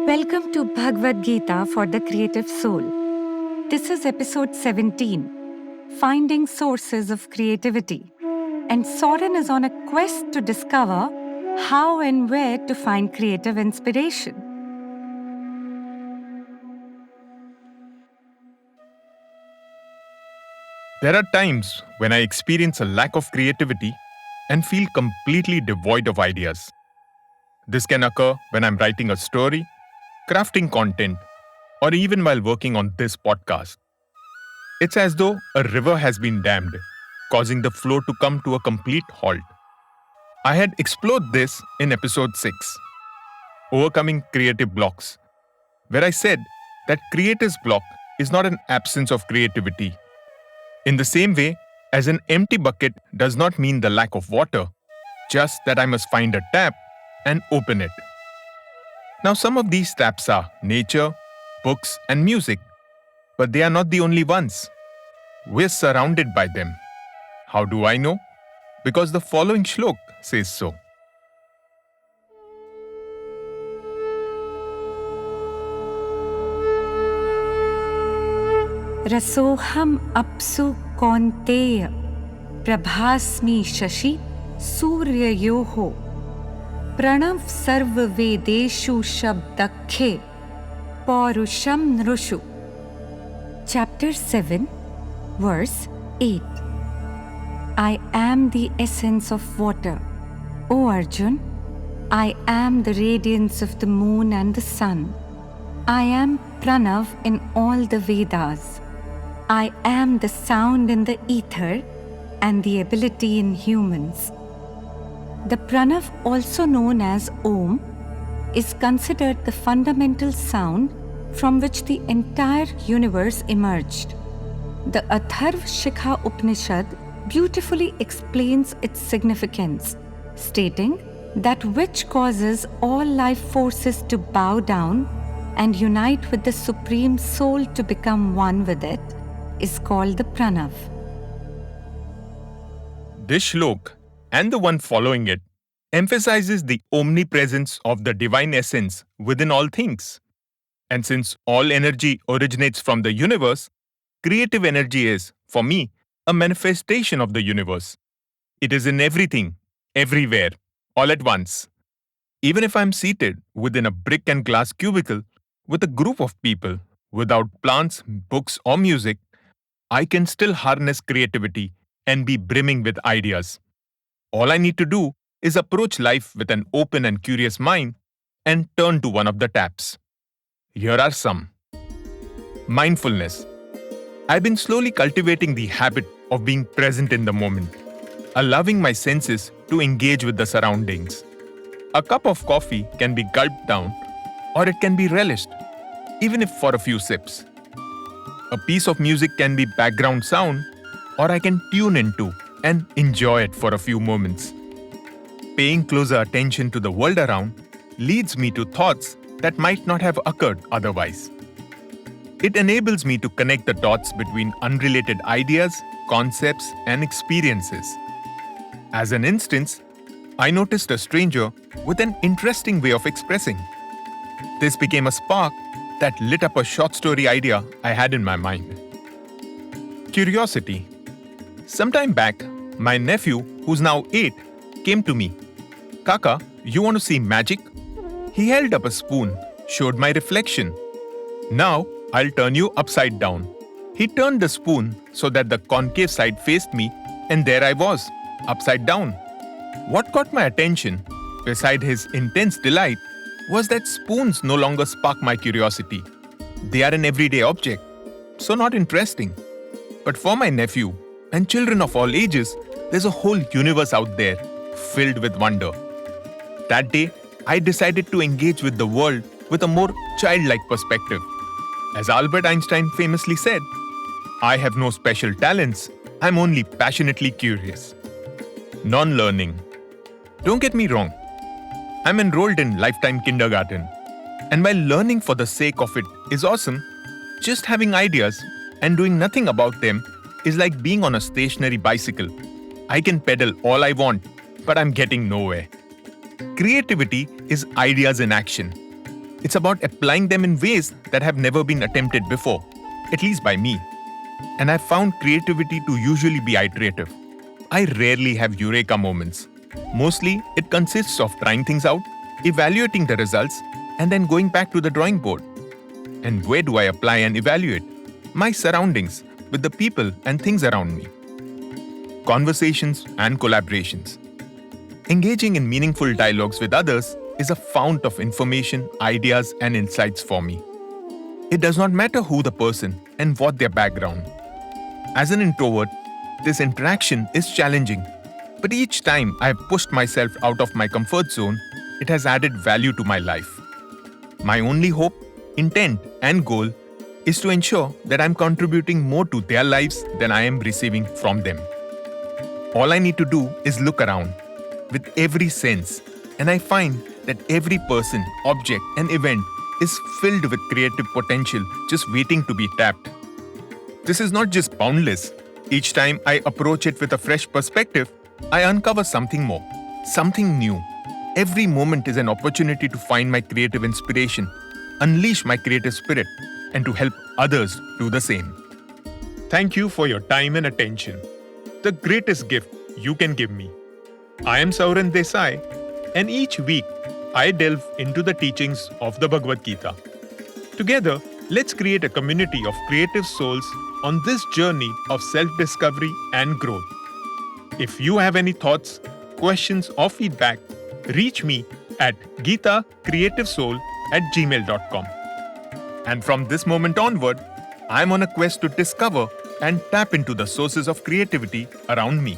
Welcome to Bhagavad Gita for the Creative Soul. This is episode 17, Finding Sources of Creativity. And Saurin is on a quest to discover how and where to find creative inspiration. There are times when I experience a lack of creativity and feel completely devoid of ideas. This can occur when I'm writing a story, crafting content, or even while working on this podcast. It's as though a river has been dammed, causing the flow to come to a complete halt. I had explored this in episode 6, Overcoming Creative Blocks, where I said that creator's block is not an absence of creativity. In the same way as an empty bucket does not mean the lack of water, just that I must find a tap and open it. Now, some of these taps are nature, books, and music, but they are not the only ones. We're surrounded by them. How do I know? Because the following shlok says so. Rasoham apsu kaunteya prabhasmi shashi suryayoho pranav sarva vedeshu shabdakhe paurusham nrushu. Chapter 7, verse 8. I am the essence of water. O Arjun, I am the radiance of the moon and the sun. I am Pranav in all the Vedas. I am the sound in the ether and the ability in humans. The Pranav, also known as Om, is considered the fundamental sound from which the entire universe emerged. The Atharva Shikha Upanishad beautifully explains its significance, stating that which causes all life forces to bow down and unite with the Supreme Soul to become one with it is called the Pranav. This shlok, and the one following it, emphasizes the omnipresence of the divine essence within all things. And since all energy originates from the universe, creative energy is, for me, a manifestation of the universe. It is in everything, everywhere, all at once. Even if I'm seated within a brick and glass cubicle with a group of people, without plants, books, or music, I can still harness creativity and be brimming with ideas. All I need to do is approach life with an open and curious mind and turn to one of the taps. Here are some. Mindfulness. I've been slowly cultivating the habit of being present in the moment, allowing my senses to engage with the surroundings. A cup of coffee can be gulped down, or it can be relished, even if for a few sips. A piece of music can be background sound, or I can tune into and enjoy it for a few moments. Paying closer attention to the world around leads me to thoughts that might not have occurred otherwise. It enables me to connect the dots between unrelated ideas, concepts, and experiences. As an instance, I noticed a stranger with an interesting way of expressing. This became a spark that lit up a short story idea I had in my mind. Curiosity. Sometime back, my nephew, who's now 8, came to me. Kaka, you want to see magic? He held up a spoon, showed my reflection. Now, I'll turn you upside down. He turned the spoon so that the concave side faced me, and there I was, upside down. What caught my attention, beside his intense delight, was that spoons no longer spark my curiosity. They are an everyday object, so not interesting. But for my nephew, and children of all ages, there's a whole universe out there, filled with wonder. That day, I decided to engage with the world with a more childlike perspective. As Albert Einstein famously said, I have no special talents, I'm only passionately curious. Non-learning. Don't get me wrong, I'm enrolled in lifetime kindergarten. And while learning for the sake of it is awesome, just having ideas and doing nothing about them is like being on a stationary bicycle. I can pedal all I want, but I'm getting nowhere. Creativity is ideas in action. It's about applying them in ways that have never been attempted before, at least by me. And I've found creativity to usually be iterative. I rarely have eureka moments. Mostly, it consists of trying things out, evaluating the results, and then going back to the drawing board. And where do I apply and evaluate? My surroundings, with the people and things around me. Conversations and collaborations. Engaging in meaningful dialogues with others is a fount of information, ideas, and insights for me. It does not matter who the person and what their background. As an introvert, this interaction is challenging, but each time I have pushed myself out of my comfort zone, it has added value to my life. My only hope, intent, and goal is to ensure that I'm contributing more to their lives than I am receiving from them. All I need to do is look around with every sense, and I find that every person, object, and event is filled with creative potential just waiting to be tapped. This is not just boundless. Each time I approach it with a fresh perspective, I uncover something more, something new. Every moment is an opportunity to find my creative inspiration, unleash my creative spirit, and to help others do the same. Thank you for your time and attention. The greatest gift you can give me. I am Saurin Desai, and each week I delve into the teachings of the Bhagavad Gita. Together, let's create a community of creative souls on this journey of self-discovery and growth. If you have any thoughts, questions, or feedback, reach me at geetacreativesoul@gmail.com. And from this moment onward, I'm on a quest to discover and tap into the sources of creativity around me.